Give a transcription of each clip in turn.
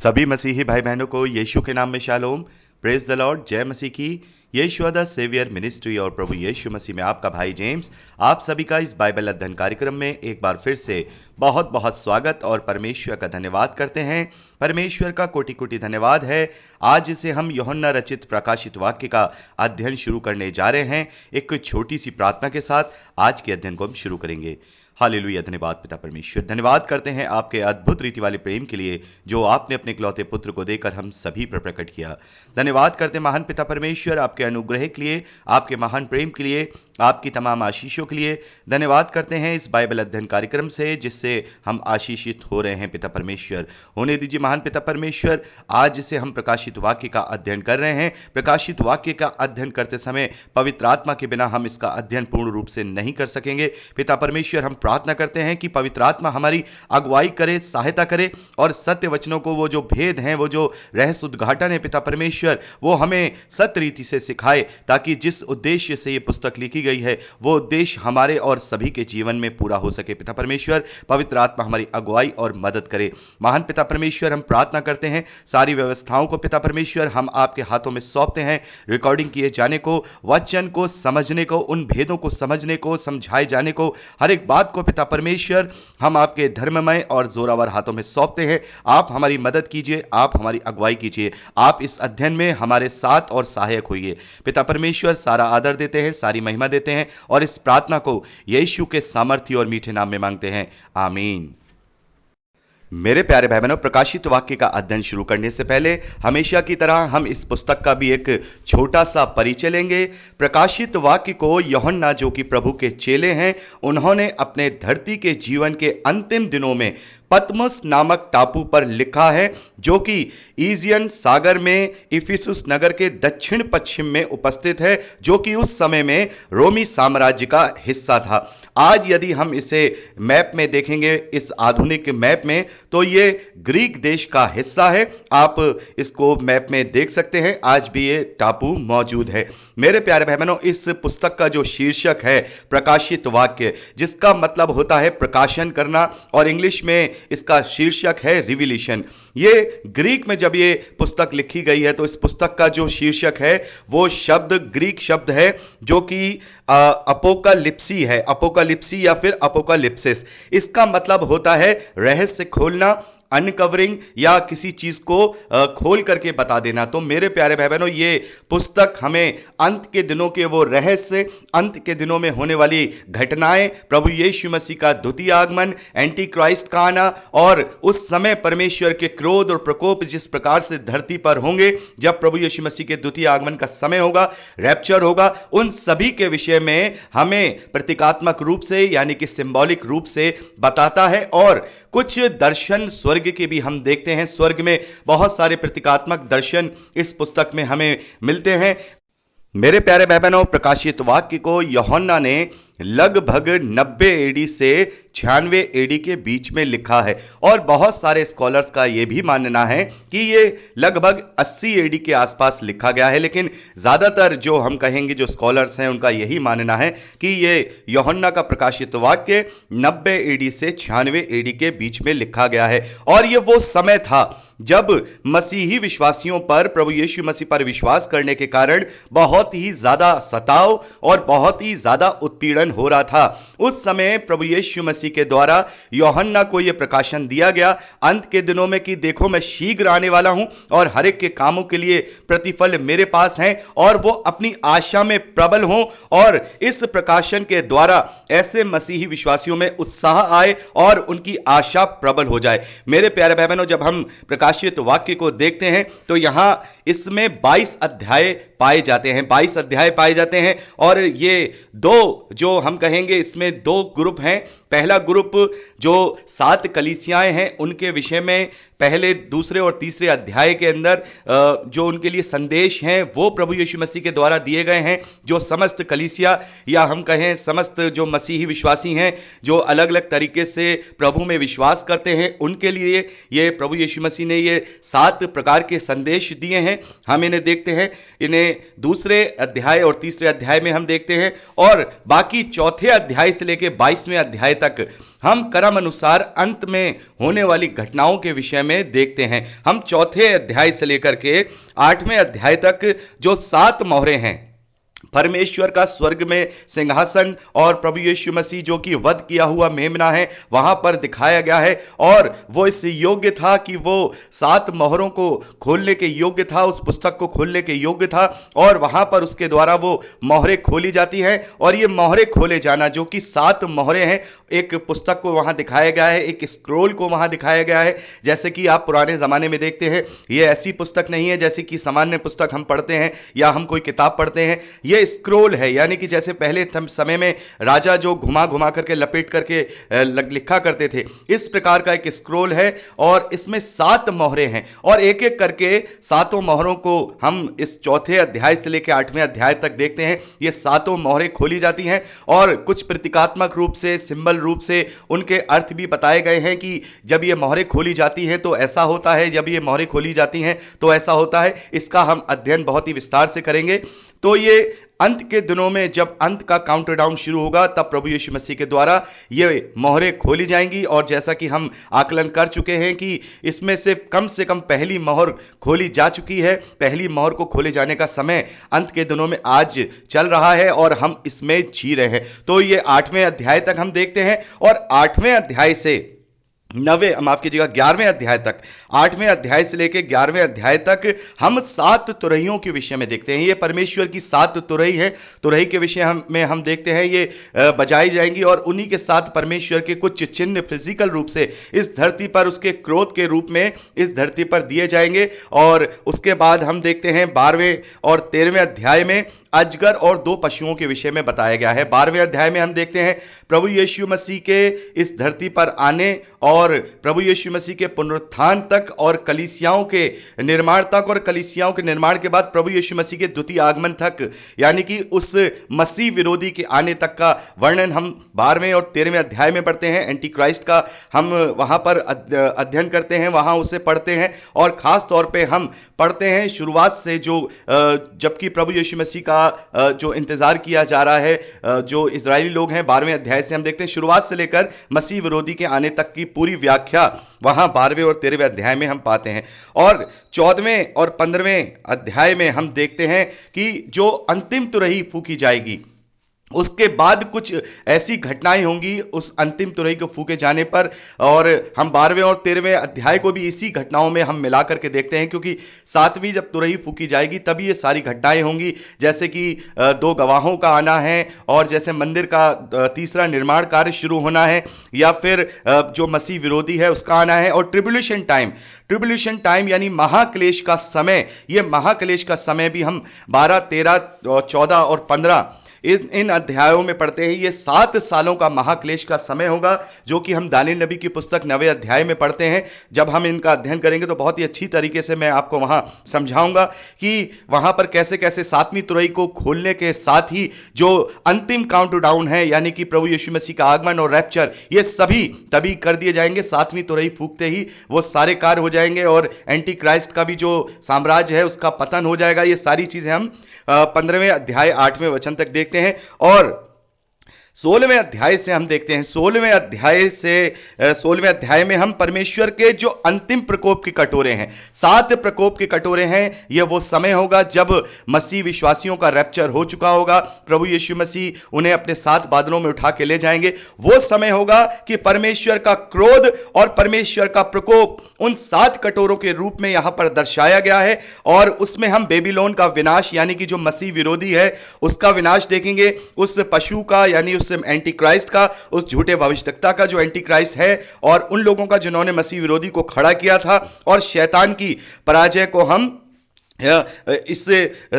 सभी मसीही भाई बहनों को यीशु के नाम में शालोम, प्रेज द लॉर्ड, जय मसीह की। यीशु द सेवियर मिनिस्ट्री और प्रभु यीशु मसीह में आपका भाई जेम्स आप सभी का इस बाइबल अध्ययन कार्यक्रम में एक बार फिर से बहुत बहुत स्वागत और परमेश्वर का धन्यवाद करते हैं। परमेश्वर का कोटि कोटि धन्यवाद है। आज से हम यूहन्ना रचित प्रकाशित वाक्य का अध्ययन शुरू करने जा रहे हैं। एक छोटी सी प्रार्थना के साथ आज के अध्ययन को हम शुरू करेंगे। हालेलुया, धन्यवाद पिता परमेश्वर, धन्यवाद करते हैं आपके अद्भुत रीति वाले प्रेम के लिए जो आपने अपने इकलौते पुत्र को देकर हम सभी पर प्रकट किया। धन्यवाद करते हैं महान पिता परमेश्वर आपके अनुग्रह के लिए, आपके महान प्रेम के लिए, आपकी तमाम आशीषों के लिए। धन्यवाद करते हैं इस बाइबल अध्ययन कार्यक्रम से जिससे हम आशीषित हो रहे हैं। पिता परमेश्वर होने दीजिए महान पिता परमेश्वर। आज से हम प्रकाशित वाक्य का अध्ययन कर रहे हैं। प्रकाशित वाक्य का अध्ययन करते समय पवित्र आत्मा के बिना हम इसका अध्ययन पूर्ण रूप से नहीं कर सकेंगे। पिता परमेश्वर हम प्रार्थना करते हैं कि पवित्र आत्मा हमारी अगुवाई करे, सहायता करे और सत्य वचनों को, वो जो भेद हैं, वो जो रहस्य उद्घाटन है पिता परमेश्वर, वो हमें सत्य रीति से सिखाए ताकि जिस उद्देश्य से ये पुस्तक लिखी गई है वो उद्देश्य हमारे और सभी के जीवन में पूरा हो सके। पिता परमेश्वर पवित्र आत्मा हमारी अगुवाई और मदद करे। महान पिता परमेश्वर हम प्रार्थना करते हैं सारी व्यवस्थाओं को पिता परमेश्वर हम आपके हाथों में सौंपते हैं। रिकॉर्डिंग किए जाने को, वचन को समझने को, उन भेदों को समझने को, समझाए जाने को, हर एक बात को पिता परमेश्वर हम आपके धर्ममय और जोरावर हाथों में सौंपते हैं। आप हमारी मदद कीजिए, आप हमारी अगुवाई कीजिए, आप इस अध्ययन में हमारे साथ और सहायक होइए। पिता परमेश्वर सारा आदर देते हैं, सारी महिमा देते हैं और इस प्रार्थना को यीशु के सामर्थ्य और मीठे नाम में मांगते हैं, आमीन। मेरे प्यारे भाई बहनों, प्रकाशित वाक्य का अध्ययन शुरू करने से पहले हमेशा की तरह हम इस पुस्तक का भी एक छोटा सा परिचय लेंगे। प्रकाशित वाक्य को यूहन्ना, जो कि प्रभु के चेले हैं, उन्होंने अपने धरती के जीवन के अंतिम दिनों में पतमस नामक टापू पर लिखा है, जो कि ईजियन सागर में इफिसुस नगर के दक्षिण पश्चिम में उपस्थित है, जो कि उस समय में रोमी साम्राज्य का हिस्सा था। आज यदि हम इसे मैप में देखेंगे, इस आधुनिक मैप में, तो ये ग्रीक देश का हिस्सा है। आप इसको मैप में देख सकते हैं। आज भी ये टापू मौजूद है। मेरे प्यारे भाई बहनों, इस पुस्तक का जो शीर्षक है प्रकाशित वाक्य, जिसका मतलब होता है प्रकाशन करना, और इंग्लिश में इसका शीर्षक है रिविलेशन। ये ग्रीक में जब ये पुस्तक लिखी गई है तो इस पुस्तक का जो शीर्षक है वो शब्द ग्रीक शब्द है जो कि अपोकालिप्सी है, अपोकालिप्सी या फिर अपोकालिप्सिस। इसका मतलब होता है रहस्य खोलना, अनकवरिंग, या किसी चीज को खोल करके बता देना। तो मेरे प्यारे भाई बहनों, ये पुस्तक हमें अंत के दिनों के वो रहस्य, अंत के दिनों में होने वाली घटनाएं, प्रभु यीशु मसीह का द्वितीय आगमन, एंटी क्राइस्ट का आना, और उस समय परमेश्वर के क्रोध और प्रकोप जिस प्रकार से धरती पर होंगे जब प्रभु यीशु मसीह के द्वितीय आगमन का समय होगा, रैप्चर होगा, उन सभी के विषय में हमें प्रतीकात्मक रूप से यानी कि सिंबॉलिक रूप से बताता है। और कुछ दर्शन स्वर्ग के भी हम देखते हैं। स्वर्ग में बहुत सारे प्रतीकात्मक दर्शन इस पुस्तक में हमें मिलते हैं। मेरे प्यारे भाई बहनों, प्रकाशित वाक्य को यूहन्ना ने लगभग 90 एडी से 96 एडी के बीच में लिखा है, और बहुत सारे स्कॉलर्स का यह भी मानना है कि ये लगभग 80 एडी के आसपास लिखा गया है। लेकिन ज्यादातर जो हम कहेंगे जो स्कॉलर्स हैं उनका यही मानना है कि ये यूहन्ना का प्रकाशित वाक्य 90 एडी से 96 एडी के बीच में लिखा गया है। और ये वो समय था जब मसीही विश्वासियों पर, प्रभु यीशु मसीह पर विश्वास करने के कारण बहुत ही ज्यादा सताव और बहुत ही ज्यादा उत्पीड़न हो रहा था। उस समय प्रभु यीशु मसीह के द्वारा यूहन्ना को यह प्रकाशन दिया गया अंत के दिनों में कि देखो मैं शीघ्र आने वाला हूं और हर एक के कामों के लिए प्रतिफल मेरे पास है, और वो अपनी आशा में प्रबल हों। और इस प्रकाशन के द्वारा ऐसे मसीही विश्वासियों में उत्साह आए और उनकी आशा प्रबल हो जाए। मेरे प्यारे भाई बहनों, जब हम प्रकाशित वाक्य को देखते हैं तो यहां इसमें 22 अध्याय पाए जाते हैं, 22 अध्याय पाए जाते हैं। और ये दो जो हम कहेंगे इसमें दो ग्रुप हैं। पहला ग्रुप जो 7 कलीसियाएं हैं उनके विषय में पहले, दूसरे और तीसरे अध्याय के अंदर जो उनके लिए संदेश हैं वो प्रभु यीशु मसीह के द्वारा दिए गए हैं। जो समस्त कलीसिया या हम कहें समस्त जो मसीही विश्वासी हैं जो अलग अलग तरीके से प्रभु में विश्वास करते हैं, उनके लिए ये प्रभु यीशु मसीह ने ये 7 प्रकार के संदेश दिए हैं। हम इन्हें देखते हैं, इन्हें दूसरे अध्याय और तीसरे अध्याय में हम देखते हैं, और बाकी चौथे अध्याय से लेकर 22वें अध्याय तक हम क्रम अनुसार अंत में होने वाली घटनाओं के विषय में देखते हैं। हम चौथे अध्याय से लेकर के 8वें अध्याय तक जो 7 मोहरें हैं, परमेश्वर का स्वर्ग में सिंहासन और प्रभु यीशु मसीह जो कि वध किया हुआ मेमना है वहां पर दिखाया गया है, और वो इस योग्य था कि वो 7 मोहरों को खोलने के योग्य था, उस पुस्तक को खोलने के योग्य था, और वहां पर उसके द्वारा वो मोहरें खोली जाती हैं। और ये मोहरें खोले जाना जो कि 7 मोहरें हैं, एक पुस्तक को वहां दिखाया गया है, एक स्क्रोल को वहां दिखाया गया है। जैसे कि आप पुराने जमाने में देखते हैं, ये ऐसी पुस्तक नहीं है जैसे कि सामान्य पुस्तक हम पढ़ते हैं या हम कोई किताब पढ़ते हैं। ये स्क्रोल है, यानी कि जैसे पहले समय में राजा जो घुमा घुमा करके लपेट करके लिखा करते थे, इस प्रकार का एक स्क्रोल है, और इसमें 7 मोहरें हैं, और एक एक करके 7 मोहरों को हम इस चौथे अध्याय से लेकर 8वें अध्याय तक देखते हैं। ये 7 मोहरें खोली जाती हैं, और कुछ प्रतीकात्मक रूप से, सिंबल रूप से उनके अर्थ भी बताए गए हैं कि जब ये मोहरें खोली जाती हैं तो ऐसा होता है, जब ये मोहरें खोली जाती हैं तो ऐसा होता है। इसका हम अध्ययन बहुत ही विस्तार से करेंगे। तो ये अंत के दिनों में जब अंत का काउंटडाउन शुरू होगा, तब प्रभु यीशु मसीह के द्वारा ये मोहरें खोली जाएंगी। और जैसा कि हम आकलन कर चुके हैं कि इसमें से कम पहली मोहर खोली जा चुकी है। पहली मोहर को खोले जाने का समय अंत के दिनों में आज चल रहा है, और हम इसमें जी रहे हैं। तो ये 8वें अध्याय तक हम देखते हैं, और 8वें अध्याय से 11वें अध्याय तक, 8वें अध्याय से लेकर 11वें अध्याय तक हम 7 तुरहियों के विषय में देखते हैं। ये परमेश्वर की 7 तुरही है। तुरही के विषय में हम देखते हैं ये बजाई जाएंगी, और उन्हीं के साथ परमेश्वर के कुछ चिन्ह फिजिकल रूप से इस धरती पर उसके क्रोध के रूप में इस धरती पर दिए जाएंगे। और उसके बाद हम देखते हैं 12वें और 13वें अध्याय में अजगर और 2 पशुओं के विषय में बताया गया है। 12वें अध्याय में हम देखते हैं प्रभु यीशु मसीह के इस धरती पर आने, और प्रभु यीशु मसीह के पुनरुत्थान तक, और कलीसियाओं के निर्माण तक, और कलीसियाओं के निर्माण के बाद प्रभु यीशु मसीह के द्वितीय आगमन तक, यानी कि उस मसीह विरोधी के आने तक का वर्णन हम 12वें और 13वें अध्याय में पढ़ते हैं। एंटी क्राइस्ट का हम वहां पर अध्ययन करते हैं, वहां उसे पढ़ते हैं, और खास तौर पे हम पढ़ते हैं शुरुआत से, जो जबकि प्रभु यीशु मसीह का जो इंतजार किया जा रहा है, जो इजरायली लोग हैं, 12वें अध्याय से हम देखते हैं शुरुआत से लेकर मसीह विरोधी के आने तक की पूरी व्याख्या वहां 12वें और 13वें अध्याय में हम पाते हैं। और 14वें और 15वें अध्याय में हम देखते हैं कि जो अंतिम तुरही फूकी जाएगी, उसके बाद कुछ ऐसी घटनाएं होंगी उस अंतिम तुरही को फूके जाने पर, और हम 12वें और 13वें अध्याय को भी इसी घटनाओं में हम मिला करके देखते हैं, क्योंकि 7वीं जब तुरही फूकी जाएगी तभी ये सारी घटनाएं होंगी, जैसे कि 2 गवाहों का आना है, और जैसे मंदिर का तीसरा निर्माण कार्य शुरू होना है, या फिर जो मसीह विरोधी है उसका आना है, और ट्रिब्यूलेशन टाइम यानी महाक्लेश का समय। ये महाक्लेश का समय भी हम 12, 13, 14 और 15 इन अध्यायों में पढ़ते हैं। ये 7 सालों का महाक्लेश का समय होगा, जो कि हम दानिएल नबी की पुस्तक 9वें अध्याय में पढ़ते हैं। जब हम इनका अध्ययन करेंगे तो बहुत ही अच्छी तरीके से मैं आपको वहां समझाऊंगा कि वहां पर कैसे कैसे 7वीं तुरही को खोलने के साथ ही जो अंतिम काउंटडाउन है, यानी कि प्रभु यीशु मसीह का आगमन और रैप्चर, ये सभी तभी कर दिए जाएंगे। 7वीं तुरही फूकते ही वो सारे कार्य हो जाएंगे, और एंटी क्राइस्ट का भी जो साम्राज्य है उसका पतन हो जाएगा। ये सारी चीजें हम 15वें अध्याय 8वें वचन तक देखते हैं। और 16वें अध्याय से हम देखते हैं, 16वें अध्याय में हम परमेश्वर के जो अंतिम प्रकोप के कटोरे हैं, 7 प्रकोप के कटोरे हैं, यह वो समय होगा जब मसीह विश्वासियों का रैप्चर हो चुका होगा, प्रभु यीशु मसीह उन्हें अपने 7 बादलों में उठा के ले जाएंगे। वो समय होगा कि परमेश्वर का क्रोध और परमेश्वर का प्रकोप उन 7 कटोरों के रूप में यहां पर दर्शाया गया है, और उसमें हम बेबीलोन का विनाश, यानी कि जो मसीह विरोधी है उसका विनाश देखेंगे, उस पशु का यानी उस एंटी क्राइस्ट का, उस झूठे भविष्यवक्ता का जो एंटी क्राइस्ट है, और उन लोगों का जिन्होंने मसीह विरोधी को खड़ा किया था, और शैतान की पराजय को हम इस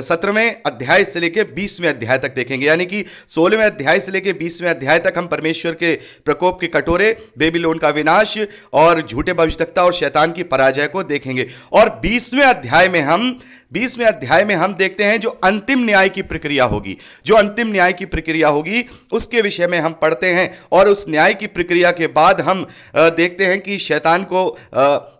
17वें अध्याय से लेकर 20वें अध्याय तक देखेंगे। यानी कि 16वें अध्याय से लेकर 20वें अध्याय तक हम परमेश्वर के प्रकोप के कटोरे, बेबीलोन का विनाश और झूठे भविष्यवक्ता और शैतान की पराजय को देखेंगे। और 20वें अध्याय में हम 20वें अध्याय में हम देखते हैं जो अंतिम न्याय की प्रक्रिया होगी, जो अंतिम न्याय की प्रक्रिया होगी उसके विषय में हम पढ़ते हैं। और उस न्याय की प्रक्रिया के बाद हम देखते हैं कि शैतान को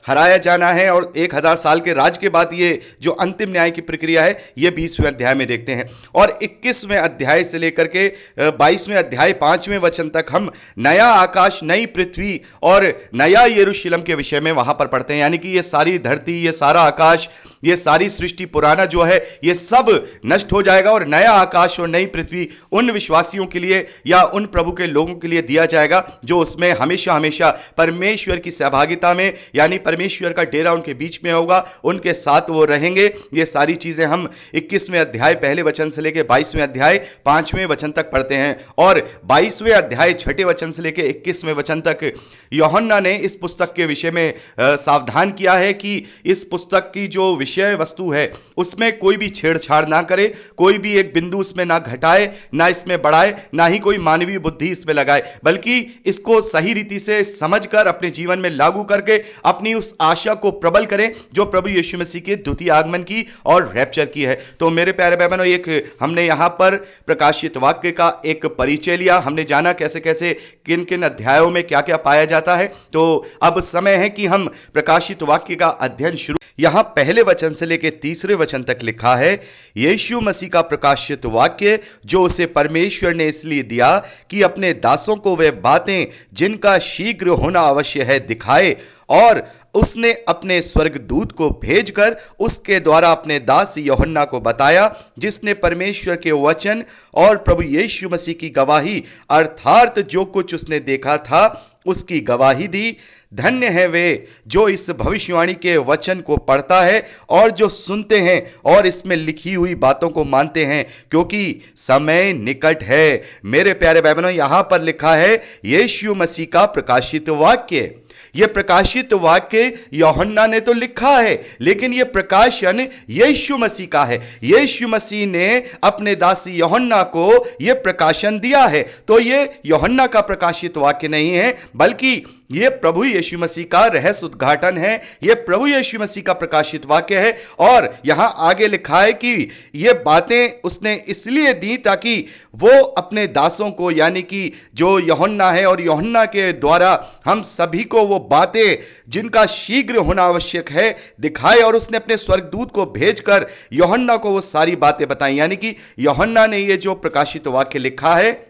हराया जाना है और 1000 साल के राज के बाद ये जो अंतिम न्याय की प्रक्रिया है ये 20वें अध्याय में देखते हैं। और 21वें अध्याय से लेकर के 22वें अध्याय 5वें वचन तक हम नया आकाश, नई पृथ्वी और नया यरूशलेम के विषय में वहां पर पढ़ते हैं। यानी कि ये सारी धरती, ये सारा आकाश, ये सारी सृष्टि, पुराना जो है ये सब नष्ट हो जाएगा और नया आकाश और नई पृथ्वी उन विश्वासियों के लिए या उन प्रभु के लोगों के लिए दिया जाएगा जो उसमें हमेशा हमेशा परमेश्वर की सहभागिता में, यानी परमेश्वर का डेरा उनके बीच में होगा, उनके साथ वो रहेंगे। ये सारी चीजें हम 21वें अध्याय पहले वचन से लेकर 22वें अध्याय 5वें वचन तक पढ़ते हैं। और 22वें अध्याय 6ठे वचन से लेकर 21वें वचन तक यूहन्ना ने इस पुस्तक के विषय में सावधान किया है कि इस पुस्तक की जो विषय वस्तु है उसमें कोई भी छेड़छाड़ ना करे, कोई भी एक बिंदु इसमें ना घटाए, ना इसमें बढ़ाए, ना ही कोई मानवीय बुद्धि इसमें लगाए, बल्कि इसको सही रीति से समझकर अपने जीवन में लागू करके अपनी उस आशा को प्रबल करें जो प्रभु यीशु मसीह के द्वितीय आगमन की और रैप्चर की है। तो मेरे प्यारे भाई बहनों, एक हमने यहां पर प्रकाशित वाक्य का एक परिचय लिया, हमने जाना कैसे कैसे किन किन अध्यायों में क्या क्या पाया जाता है। तो अब समय है कि हम प्रकाशित वाक्य का अध्ययन शुरू। यहां पहले वचन से लेकर 3रे वचन तक लिखा है, यीशु मसीह का प्रकाशित वाक्य जो उसे परमेश्वर ने इसलिए दिया कि अपने दासों को वे बातें जिनका शीघ्र होना अवश्य है दिखाए, और उसने अपने स्वर्गदूत को भेजकर उसके द्वारा अपने दास यूहन्ना को बताया, जिसने परमेश्वर के वचन और प्रभु यीशु मसीह की गवाही अर्थात जो कुछ उसने देखा था उसकी गवाही दी। धन्य है वे जो इस भविष्यवाणी के वचन को पढ़ता है और जो सुनते हैं और इसमें लिखी हुई बातों को मानते हैं, क्योंकि समय निकट है। मेरे प्यारे भाई बहनों, यहां पर लिखा है यीशु मसीह का प्रकाशित वाक्य। यह प्रकाशित वाक्य यूहन्ना ने तो लिखा है, लेकिन यह प्रकाशन यीशु मसीह का है। यीशु मसीह ने अपने दासी यूहन्ना को यह प्रकाशन दिया है। तो यह यूहन्ना का प्रकाशित वाक्य नहीं है, बल्कि यह प्रभु यीशु मसीह का रहस्य उद्घाटन है। यह प्रभु यीशु मसीह का प्रकाशित वाक्य है। और यहां आगे लिखा है कि यह बातें उसने इसलिए दी ताकि वो अपने दासों को, यानी कि जो यूहन्ना है और यूहन्ना के द्वारा हम सभी को वो बातें जिनका शीघ्र होना आवश्यक है दिखाए। और उसने अपने स्वर्गदूत को भेजकर यूहन्ना को वो सारी बातें बताई। यानी कि यूहन्ना ने ये जो प्रकाशित वाक्य लिखा है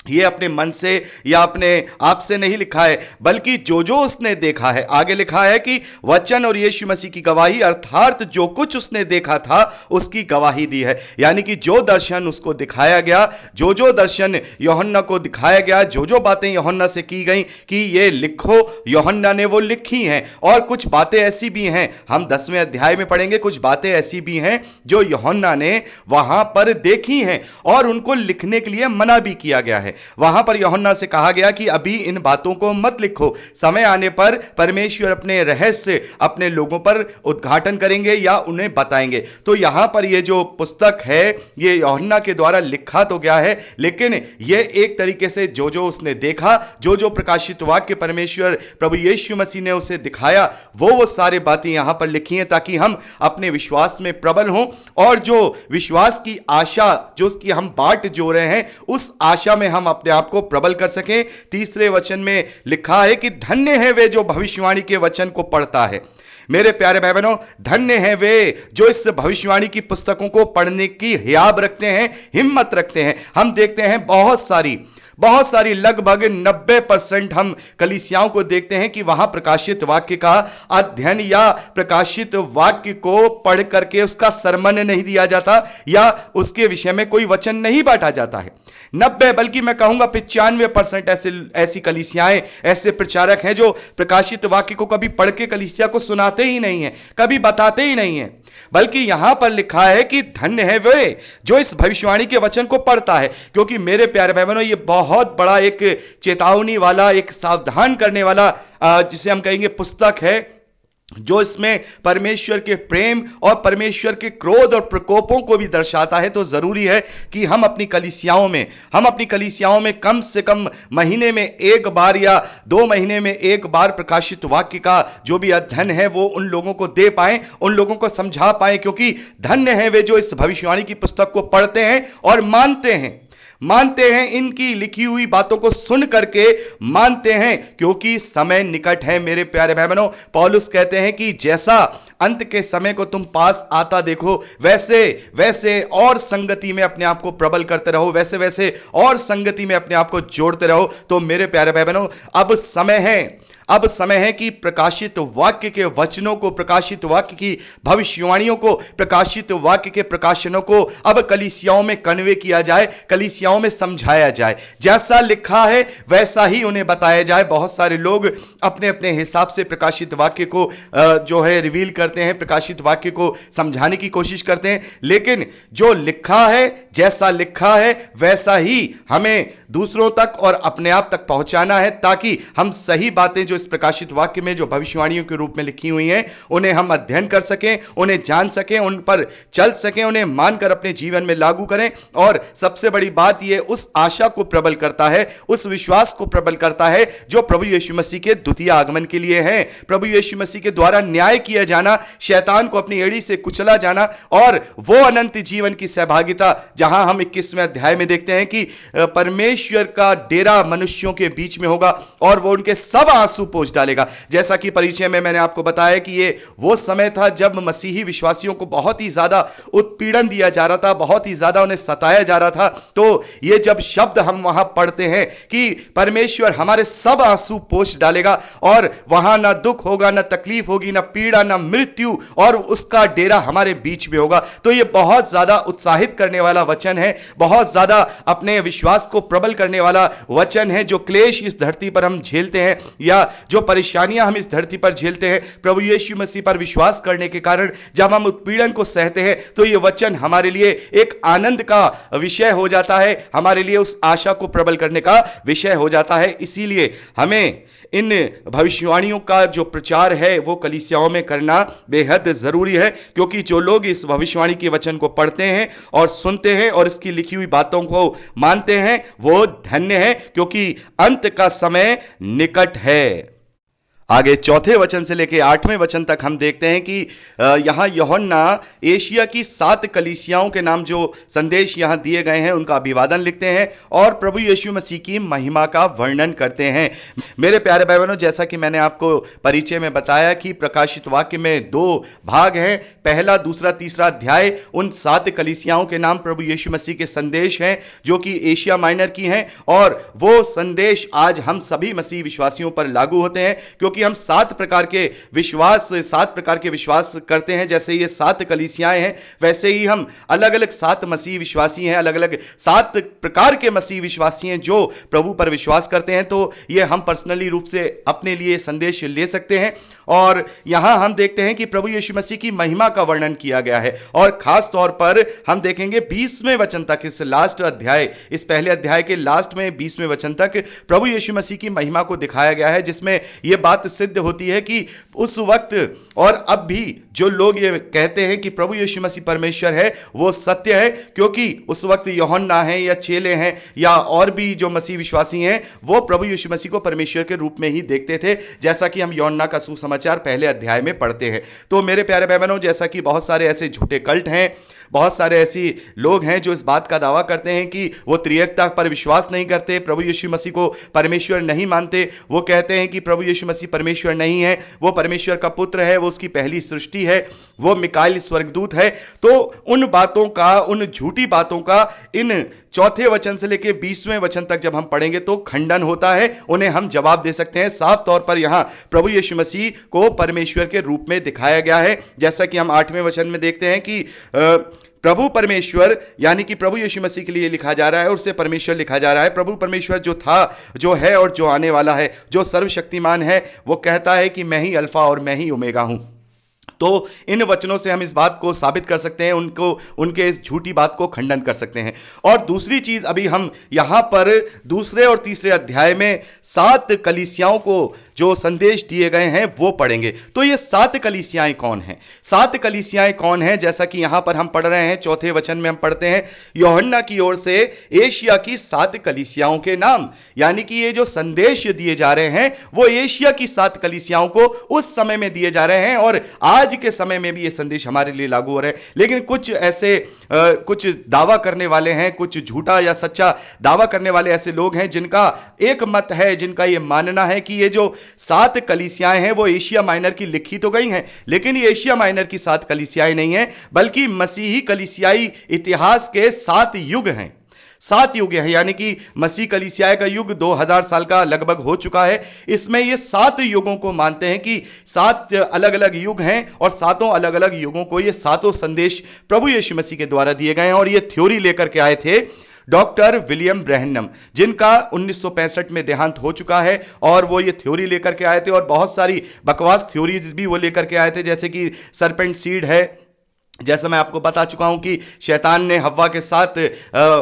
ये अपने मन से या अपने आप से नहीं लिखा है, बल्कि जो जो उसने देखा है। आगे लिखा है कि वचन और यीशु मसीह की गवाही अर्थात जो कुछ उसने देखा था उसकी गवाही दी है। यानी कि जो दर्शन उसको दिखाया गया, जो जो दर्शन यूहन्ना को दिखाया गया, जो जो बातें यूहन्ना से की गई कि ये लिखो, यूहन्ना ने वो लिखी हैं। और कुछ बातें ऐसी भी हैं, हम 10वें अध्याय में पढ़ेंगे, कुछ बातें ऐसी भी हैं जो यूहन्ना ने वहां पर देखी हैं और उनको लिखने के लिए मना भी किया गया है। वहां पर यूहन्ना से कहा गया कि अभी इन बातों को मत लिखो, समय आने पर परमेश्वर अपने रहस्य अपने लोगों पर उद्घाटन करेंगे या उन्हें बताएंगे। तो यहां पर ये जो पुस्तक है ये यूहन्ना के द्वारा लिखा तो गया है, लेकिन ये एक तरीके से जो जो उसने देखा, जो जो प्रकाशित वाक्य परमेश्वर प्रभु यीशु मसीह ने उसे दिखाया, वो सारी बातें यहां पर लिखी हैं ताकि हम अपने विश्वास में प्रबल हों और जो विश्वास की आशा जो उसकी हम बाट जो रहे हैं उस आशा में हम अपने आप को प्रबल कर सकें। 3रे वचन में लिखा है कि धन्य है वे जो भविष्यवाणी के वचन को पढ़ता है। मेरे प्यारे भाई बहनों, धन्य है वे जो इस भविष्यवाणी की पुस्तकों को पढ़ने की हियाब रखते हैं, हिम्मत रखते हैं। हम देखते हैं बहुत सारी लगभग 90% हम कलीसियाओं को देखते हैं कि वहां प्रकाशित वाक्य का अध्ययन या प्रकाशित वाक्य को पढ़ करके उसका सरमन नहीं दिया जाता या उसके विषय में कोई वचन नहीं बांटा जाता है। 90 बल्कि मैं कहूंगा 95% ऐसी कलीसियाएं, ऐसे प्रचारक हैं जो प्रकाशित वाक्य को कभी पढ़ के कलीसिया को सुनाते ही नहीं है, कभी बताते ही नहीं है। बल्कि यहां पर लिखा है कि धन्य है वे जो इस भविष्यवाणी के वचन को पढ़ता है। क्योंकि मेरे प्यारे भाई बहनों, ये बहुत बड़ा एक चेतावनी वाला, एक सावधान करने वाला जिसे हम कहेंगे पुस्तक है। जो इसमें परमेश्वर के प्रेम और परमेश्वर के क्रोध और प्रकोपों को भी दर्शाता है, तो जरूरी है कि हम अपनी कलीसियाओं में कम से कम महीने में एक बार या 2 महीने में एक बार प्रकाशित वाक्य का जो भी अध्ययन है वो उन लोगों को दे पाएं, उन लोगों को समझा पाएं, क्योंकि धन्य है वे जो इस भविष्यवाणी की पुस्तक को पढ़ते हैं और मानते हैं, इनकी लिखी हुई बातों को सुन करके मानते हैं, क्योंकि समय निकट है। मेरे प्यारे भाई बहनों, पौलुस कहते हैं कि जैसा अंत के समय को तुम पास आता देखो, वैसे और संगति में अपने आप को प्रबल करते रहो, वैसे और संगति में अपने आप को जोड़ते रहो। तो मेरे प्यारे भाई बहनों, अब समय है कि प्रकाशित वाक्य के वचनों को, प्रकाशित वाक्य की भविष्यवाणियों को, प्रकाशित वाक्य के प्रकाशनों को अब कलीसियाओं में कन्वे किया जाए, कलीसियाओं में समझाया जाए। जैसा लिखा है वैसा ही उन्हें बताया जाए। बहुत सारे लोग अपने अपने हिसाब से प्रकाशित वाक्य को जो है रिवील करते हैं, प्रकाशित वाक्य को समझाने की कोशिश करते हैं, लेकिन जो लिखा है, जैसा लिखा है वैसा ही हमें दूसरों तक और अपने आप तक पहुंचाना है, ताकि हम सही बातें जो इस प्रकाशित वाक्य में जो भविष्यवाणियों के रूप में लिखी हुई हैं उन्हें हम अध्ययन कर सकें, उन्हें जान सकें, उन पर चल सकें, उन्हें मानकर अपने जीवन में लागू करें। और सबसे बड़ी बात यह उस आशा को प्रबल करता है, उस विश्वास को प्रबल करता है जो प्रभु यीशु मसीह के द्वितीय आगमन के लिए है। प्रभु यीशु मसीह के द्वारा न्याय किया जाना, शैतान को अपनी एड़ी से कुचला जाना और वो अनंत जीवन की सहभागिता, जहां हम 21वें अध्याय में देखते हैं कि परमेश्वर का डेरा मनुष्यों के बीच में होगा और वो उनके सब आंसू पोंछ डालेगा। जैसा कि परिचय में मैंने आपको बताया कि ये वो समय था जब मसीही विश्वासियों को बहुत ही ज्यादा उत्पीड़न दिया जा रहा था, बहुत ही ज्यादा उन्हें सताया जा रहा था। तो ये जब शब्द हम वहां पढ़ते हैं कि परमेश्वर हमारे सब आंसू पोंछ डालेगा और वहां ना दुख होगा, ना तकलीफ होगी, ना पीड़ा, ना मृत्यु, और उसका डेरा हमारे बीच में होगा, तो ये बहुत ज्यादा उत्साहित करने वाला वचन है, बहुत ज्यादा अपने विश्वास को प्रबल करने वाला वचन है। जो क्लेश इस धरती पर हम झेलते हैं या जो परेशानियां हम इस धरती पर झेलते हैं, प्रभु यीशु मसीह पर विश्वास करने के कारण जब हम उत्पीड़न को सहते हैं, तो यह वचन हमारे लिए एक आनंद का विषय हो जाता है, हमारे लिए उस आशा को प्रबल करने का विषय हो जाता है। इसीलिए हमें इन भविष्यवाणियों का जो प्रचार है वो कलीसियाओं में करना बेहद जरूरी है, क्योंकि जो लोग इस भविष्यवाणी के वचन को पढ़ते हैं और सुनते हैं और इसकी लिखी हुई बातों को मानते हैं, वो धन्य है, क्योंकि अंत का समय निकट है। आगे 4 वचन से लेकर 8वें वचन तक हम देखते हैं कि यहां यूहन्ना एशिया की 7 कलीसियाओं के नाम जो संदेश यहां दिए गए हैं उनका अभिवादन लिखते हैं और प्रभु यीशु मसीह की महिमा का वर्णन करते हैं। मेरे प्यारे भाई बहनों, जैसा कि मैंने आपको परिचय में बताया कि प्रकाशित वाक्य में 2 भाग हैं, पहला, दूसरा, तीसरा अध्याय उन 7 कलीसियाओं के नाम प्रभु यीशु मसीह के संदेश हैं जो कि एशिया माइनर की हैं, और वो संदेश आज हम सभी मसीह विश्वासियों पर लागू होते हैं, क्योंकि हम 7 प्रकार के विश्वास करते हैं। जैसे ये 7 कलीसियाएं हैं, वैसे ही हम अलग अलग 7 मसीह विश्वासी हैं, अलग अलग 7 प्रकार के मसीह विश्वासी हैं जो प्रभु पर विश्वास करते हैं। तो ये हम पर्सनली रूप से अपने लिए संदेश ले सकते हैं। और यहां हम देखते हैं कि प्रभु यीशु मसीह की महिमा का वर्णन किया गया है, और खास तौर पर हम देखेंगे 20वें वचन तक, इस लास्ट अध्याय, इस पहले अध्याय के लास्ट में 20वें वचन तक प्रभु यीशु मसीह की महिमा को दिखाया गया है, जिसमें यह बात सिद्ध होती है कि उस वक्त और अब भी जो लोग ये कहते हैं कि प्रभु यीशु मसीह परमेश्वर है, वो सत्य है, क्योंकि उस वक्त यूहन्ना है या चेले हैं या और भी जो मसीह विश्वासी हैं, वो प्रभु यीशु मसीह को परमेश्वर के रूप में ही देखते थे, जैसा कि हम यूहन्ना का सुसमाचार पहले अध्याय में पढ़ते हैं। तो मेरे प्यारे भाई बहनों, जैसा कि बहुत सारे ऐसे झूठे कल्ट हैं, बहुत सारे ऐसी लोग हैं जो इस बात का दावा करते हैं कि वो त्रिएकता पर विश्वास नहीं करते, प्रभु यीशु मसीह को परमेश्वर नहीं मानते। वो कहते हैं कि प्रभु यीशु मसीह परमेश्वर नहीं है, वो परमेश्वर का पुत्र है, वो उसकी पहली सृष्टि है, वो मिकाइल स्वर्गदूत है। तो उन बातों का, उन झूठी बातों का इन 4 वचन से लेकर 20वें वचन तक जब हम पढ़ेंगे तो खंडन होता है, उन्हें हम जवाब दे सकते हैं। साफ तौर पर यहां प्रभु यीशु मसीह को परमेश्वर के रूप में दिखाया गया है, जैसा कि हम 8वें वचन में देखते हैं कि प्रभु परमेश्वर, यानी कि प्रभु यीशु मसीह के लिए लिखा जा रहा है, उससे परमेश्वर लिखा जा रहा है। प्रभु परमेश्वर जो था, जो है और जो आने वाला है, जो सर्वशक्तिमान है, वो कहता है कि मैं ही अल्फा और मैं ही ओमेगा हूं। तो इन वचनों से हम इस बात को साबित कर सकते हैं, उनके इस झूठी बात को खंडन कर सकते हैं। और दूसरी चीज, अभी हम यहां पर 2 और तीसरे अध्याय में 7 कलीसियाओं को जो संदेश दिए गए हैं वो पढ़ेंगे। तो ये 7 कलीसियाएं कौन हैं? 7 कलीसियाएं कौन हैं? जैसा कि यहां पर हम पढ़ रहे हैं, चौथे वचन में हम पढ़ते हैं, यूहन्ना की ओर से एशिया की 7 कलीसियाओं के नाम। यानी कि ये जो संदेश दिए जा रहे हैं वो एशिया की 7 कलीसियाओं को उस समय में दिए जा रहे हैं, और आज के समय में भी ये संदेश हमारे लिए लागू हो रहे हैं। लेकिन कुछ ऐसे कुछ दावा करने वाले हैं, कुछ झूठा या सच्चा दावा करने वाले ऐसे लोग हैं जिनका एक मत है, जिनका यह मानना है कि ये जो 7 कलीसियाएं हैं वो एशिया माइनर की लिखी तो गई हैं, लेकिन ये एशिया माइनर की 7 कलीसियाएं नहीं हैं, बल्कि मसीही कलीसियाई इतिहास के 7 युग हैं। 7 युग है, यानी कि मसीह कलीसिया का युग 2000 साल का लगभग हो चुका है। इसमें ये 7 युगों को मानते हैं कि 7 अलग अलग युग हैं, और 7 अलग अलग युगों को ये 7 संदेश प्रभु यीशु मसीह के द्वारा दिए गए हैं। और ये थ्योरी लेकर के आए थे डॉक्टर विलियम ब्रैनम, जिनका 1965 में देहांत हो चुका है, और वो ये थ्योरी लेकर के आए थे, और बहुत सारी बकवास थ्योरीज भी वो लेकर के आए थे, जैसे कि सरपेंट सीड है। जैसा मैं आपको बता चुका हूं कि शैतान ने हव्वा के साथ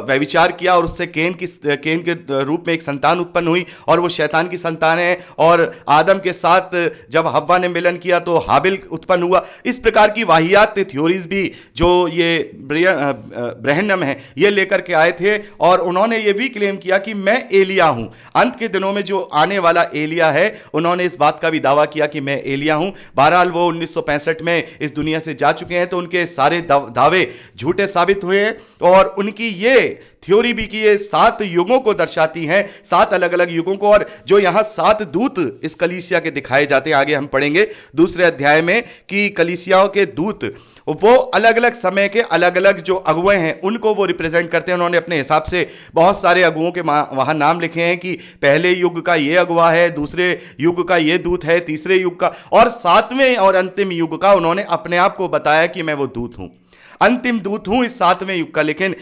व्यभिचार किया, और उससे केन के रूप में एक संतान उत्पन्न हुई, और वो शैतान की संतान है। और आदम के साथ जब हव्वा ने मिलन किया तो हाबिल उत्पन्न हुआ। इस प्रकार की वाहियात थ्योरीज भी जो ये ब्रैनम है ये लेकर के आए थे, और उन्होंने ये भी क्लेम किया कि मैं एलिया हूं, अंत के दिनों में जो आने वाला एलिया है। उन्होंने इस बात का भी दावा किया कि मैं एलिया हूं। बहरहाल वो 1965 में इस दुनिया से जा चुके हैं, तो उनके सारे दावे झूठे साबित हुए, और उनकी ये थ्योरी भी कि ये 7 युगों को दर्शाती हैं, 7 अलग अलग युगों को। और जो यहां 7 दूत इस कलीसिया के दिखाए जाते हैं, आगे हम पढ़ेंगे दूसरे अध्याय में कि कलीसियाओं के दूत वो अलग अलग समय के अलग अलग जो अगुए हैं उनको वो रिप्रेजेंट करते हैं। उन्होंने अपने हिसाब से बहुत सारे अगुओं के वहां नाम लिखे हैं कि पहले युग का ये अगुआ है, दूसरे युग का ये दूत है, तीसरे युग का, और 7वें और अंतिम युग का उन्होंने अपने आप को बताया कि मैं वो दूत हूं, अंतिम दूत हूं इस 7वें युग का। लेकिन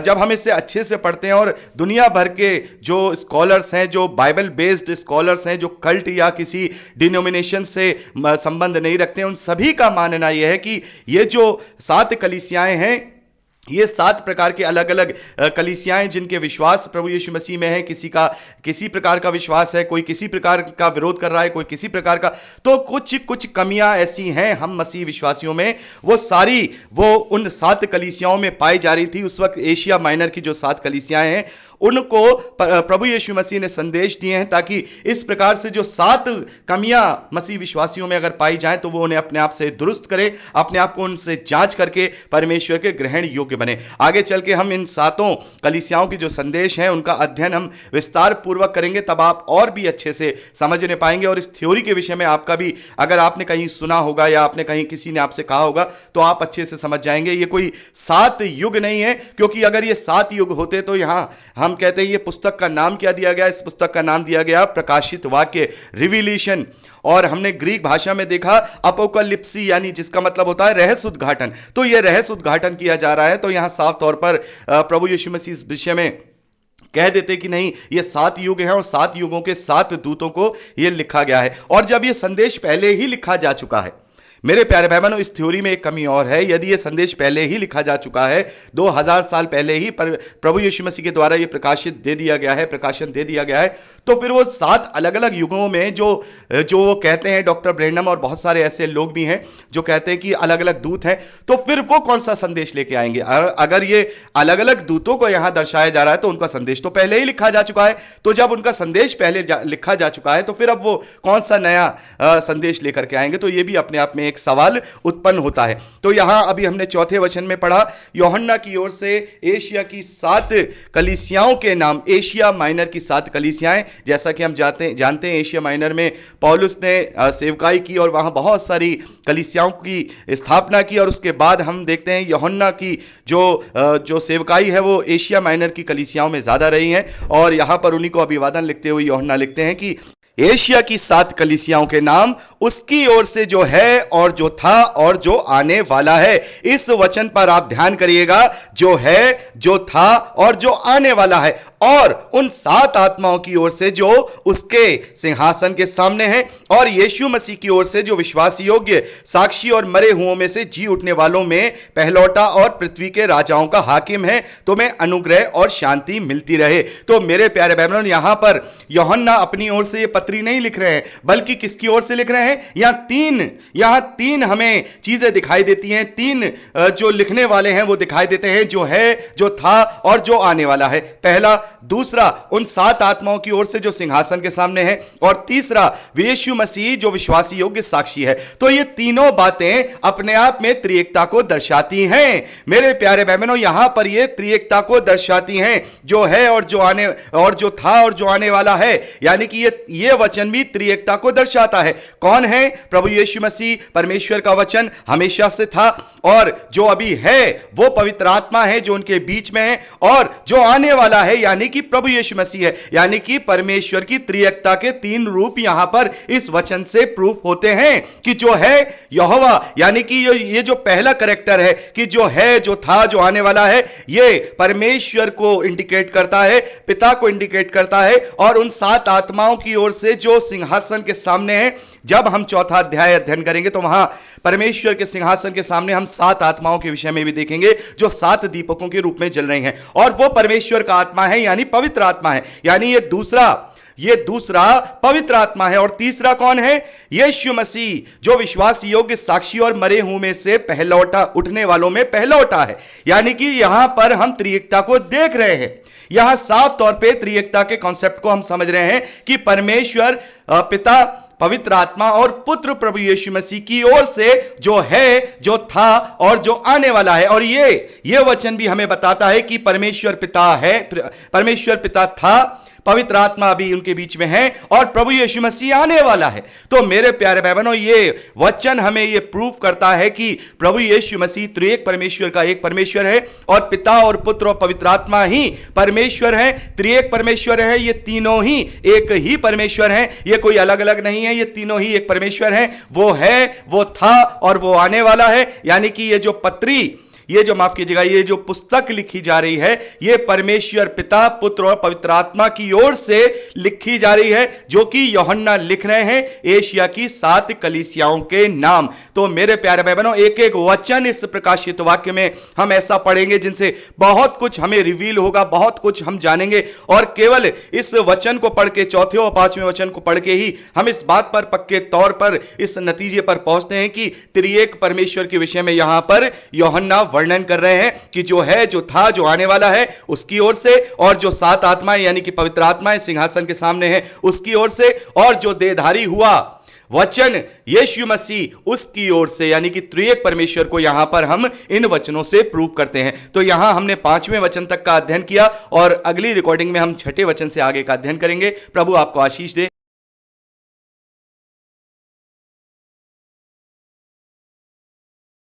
जब हम इसे अच्छे से पढ़ते हैं, और दुनिया भर के जो स्कॉलर्स हैं, जो बाइबल बेस्ड स्कॉलर्स हैं, जो कल्ट या किसी डिनोमिनेशन से संबंध नहीं रखते हैं, उन सभी का मानना यह है कि ये जो 7 कलीसियाएं हैं, ये 7 प्रकार के अलग अलग कलीसियाएं जिनके विश्वास प्रभु यीशु मसीह में है। किसी का किसी प्रकार का विश्वास है, कोई किसी प्रकार का विरोध कर रहा है, कोई किसी प्रकार का। तो कुछ कमियां ऐसी हैं हम मसीह विश्वासियों में, वो सारी वो उन 7 कलीसियाओं में पाई जा रही थी। उस वक्त एशिया माइनर की जो 7 कलीसियाएं हैं उनको प्रभु यीशु मसीह ने संदेश दिए हैं, ताकि इस प्रकार से जो 7 कमियां मसीह विश्वासियों में अगर पाई जाएं तो वो उन्हें अपने आप से दुरुस्त करें, अपने आप को उनसे जांच करके परमेश्वर के ग्रहण योग्य बने। आगे चल के हम इन 7 कलीसियाओं के जो संदेश हैं उनका अध्ययन हम विस्तार पूर्वक करेंगे, तब आप और भी अच्छे से समझने पाएंगे। और इस थ्योरी के विषय में आपका भी अगर आपने कहीं सुना होगा या आपने कहीं किसी ने आपसे कहा होगा तो आप अच्छे से समझ जाएंगे। ये कोई 7 युग नहीं है, क्योंकि अगर ये 7 युग होते तो यहां हम कहते हैं ये पुस्तक का नाम क्या दिया गया? इस पुस्तक का नाम दिया गया प्रकाशित वाक्य, रिवीलेशन। और हमने ग्रीक भाषा में देखा अपोकलिप्सी, यानी जिसका मतलब होता है रहस्य उद्घाटन। तो यह रहस्य उद्घाटन किया जा रहा है। तो यहां साफ तौर पर प्रभु यीशु मसीह इस विषय में कह देते कि नहीं, ये 7 युग हैं, और 7 युगों के 7 दूतों को यह लिखा गया है। और जब यह संदेश पहले ही लिखा जा चुका है, मेरे प्यारे भाई बहनों, इस थ्योरी में एक कमी और है। यदि यह संदेश पहले ही लिखा जा चुका है, 2000 साल पहले ही प्रभु यीशु मसीह के द्वारा यह प्रकाशन दे दिया गया है, तो फिर वो 7 अलग अलग युगों में जो वो कहते हैं, डॉक्टर ब्रैनम और बहुत सारे ऐसे लोग भी हैं जो कहते हैं कि अलग अलग दूत हैं, तो फिर वो कौन सा संदेश लेके आएंगे? अगर ये अलग अलग दूतों को यहां दर्शाया जा रहा है तो उनका संदेश तो पहले ही लिखा जा चुका है। तो जब उनका संदेश पहले लिखा जा चुका है तो फिर अब वो कौन सा नया संदेश लेकर के आएंगे? तो ये भी अपने आप में एक सवाल उत्पन्न होता है। तो यहां अभी हमने चौथे वचन में पढ़ा, यूहन्ना की ओर से एशिया की 7 कलीसियाओं के नाम, एशिया माइनर की 7 कलीसियाएं। जैसा कि हम जानते हैं एशिया माइनर में पौलुस ने सेवकाई की और वहां बहुत सारी कलीसियाओं की स्थापना की, और उसके बाद हम देखते हैं यूहन्ना की जो सेवकाई है वो एशिया माइनर की कलीसियाओं में ज्यादा रही है। और यहां पर उन्हीं को अभिवादन लिखते हुए यूहन्ना लिखते हैं कि एशिया की 7 कलीसियाओं के नाम उसकी ओर से जो है और जो था और जो आने वाला है। इस वचन पर आप ध्यान करिएगा, जो है, जो था और जो आने वाला है, और उन 7 आत्माओं की ओर से जो उसके सिंहासन के सामने है, और यीशु मसीह की ओर से जो विश्वास योग्य साक्षी और मरे हुओं में से जी उठने वालों में पहलौठा और पृथ्वी के राजाओं का हाकिम है। तुम्हें अनुग्रह और शांति मिलती रहे। तो मेरे प्यारे भाई बहनों, यहां पर यूहन्ना अपनी ओर से ये पत्री नहीं लिख रहे हैं, बल्कि किसकी ओर से लिख रहे हैं? यहां तीन हमें चीजें दिखाई देती हैं। 3 जो लिखने वाले हैं वो दिखाई देते हैं, जो है, जो था और जो आने वाला है। पहला, दूसरा उन 7 आत्माओं की ओर से जो सिंहासन के सामने है, और तीसरा यीशु मसीह जो विश्वासी योग्य साक्षी है। तो ये तीनों बातें अपने आप में त्रिएकता को दर्शाती हैं। मेरे प्यारे बहनों, यहां पर ये त्रिएकता को दर्शाती हैं, जो है और जो आने, और जो था और जो आने वाला है। यानी कि ये वचन भी त्रिएकता को दर्शाता है। कौन है? प्रभु यीशु मसीह, परमेश्वर का वचन हमेशा से था, और जो अभी है वो पवित्र आत्मा है जो उनके बीच में है, और जो आने वाला है यानी कि प्रभु यीशु मसीह है। यानी कि परमेश्वर की त्रिएकता के 3 रूप यहां पर इस वचन से प्रूफ होते हैं कि जो है यहोवा, यानी कि ये जो पहला कैरेक्टर है कि जो है, जो था, जो आने वाला है, ये परमेश्वर को इंडिकेट करता है, पिता को इंडिकेट करता है। और उन 7 आत्माओं की ओर से जो सिंहासन के सामने है, जब हम 4था अध्याय अध्ययन करेंगे तो वहां परमेश्वर के सिंहासन के सामने हम 7 आत्माओं के विषय में भी देखेंगे, जो 7 दीपकों के रूप में जल रही हैं, और वो परमेश्वर का आत्मा है, यानी पवित्र आत्मा है। यानी ये दूसरा पवित्र आत्मा है। और तीसरा कौन है? यीशु मसीह, जो विश्वास योग्य साक्षी और मरे हुओं में से पहलौठा, उठने वालों में पहलौठा है। यानी कि यहां पर हम त्रिएकता को देख रहे हैं। यहां साफ तौर पे त्रिएकता के कॉन्सेप्ट को हम समझ रहे हैं कि परमेश्वर पिता, पवित्र आत्मा और पुत्र प्रभु यीशु मसीह की ओर से जो है, जो था और जो आने वाला है। और ये वचन भी हमें बताता है कि परमेश्वर पिता है, परमेश्वर पिता था, पवित्र आत्मा भी उनके बीच में है, और प्रभु यीशु मसीह आने वाला है। तो मेरे प्यारे भाई बहनों, ये वचन हमें ये प्रूफ करता है कि प्रभु यीशु मसीह त्रिएक परमेश्वर का एक परमेश्वर है, और पिता और पुत्र और पवित्र आत्मा ही परमेश्वर है, त्रिएक परमेश्वर है। ये तीनों ही एक ही परमेश्वर है, ये कोई अलग अलग नहीं है, ये तीनों ही एक परमेश्वर है। वो है, वो था और वो आने वाला है। यानी कि ये जो पत्री, ये जो माफ कीजिएगा, ये जो पुस्तक लिखी जा रही है, ये परमेश्वर पिता, पुत्र और पवित्र आत्मा की ओर से लिखी जा रही है, जो कि यूहन्ना लिख रहे हैं एशिया की 7 कलीसियाओं के नाम। तो मेरे प्यारे भाई बहनों, एक एक वचन इस प्रकाशित वाक्य में हम ऐसा पढ़ेंगे जिनसे बहुत कुछ हमें रिवील होगा, बहुत कुछ हम जानेंगे। और केवल इस वचन को पढ़ के, 4थे और 5वें वचन को पढ़ के ही हम इस बात पर पक्के तौर पर इस नतीजे पर पहुंचते हैं कि त्रिएक परमेश्वर के विषय में यहां पर यूहन्ना वर्णन कर रहे हैं कि जो है, जो था, जो आने वाला है, उसकी ओर से, और जो 7 आत्माएं यानी कि पवित्र आत्माएं सिंहासन के सामने है, उसकी ओर से, और जो देहधारी हुआ वचन यीशु मसीह, उसकी ओर से, यानी कि त्रिएक परमेश्वर को यहां पर हम इन वचनों से प्रूव करते हैं। तो यहां हमने 5वें वचन तक का अध्ययन किया, और अगली रिकॉर्डिंग में हम 6ठे वचन से आगे का अध्ययन करेंगे। प्रभु आपको आशीष दे।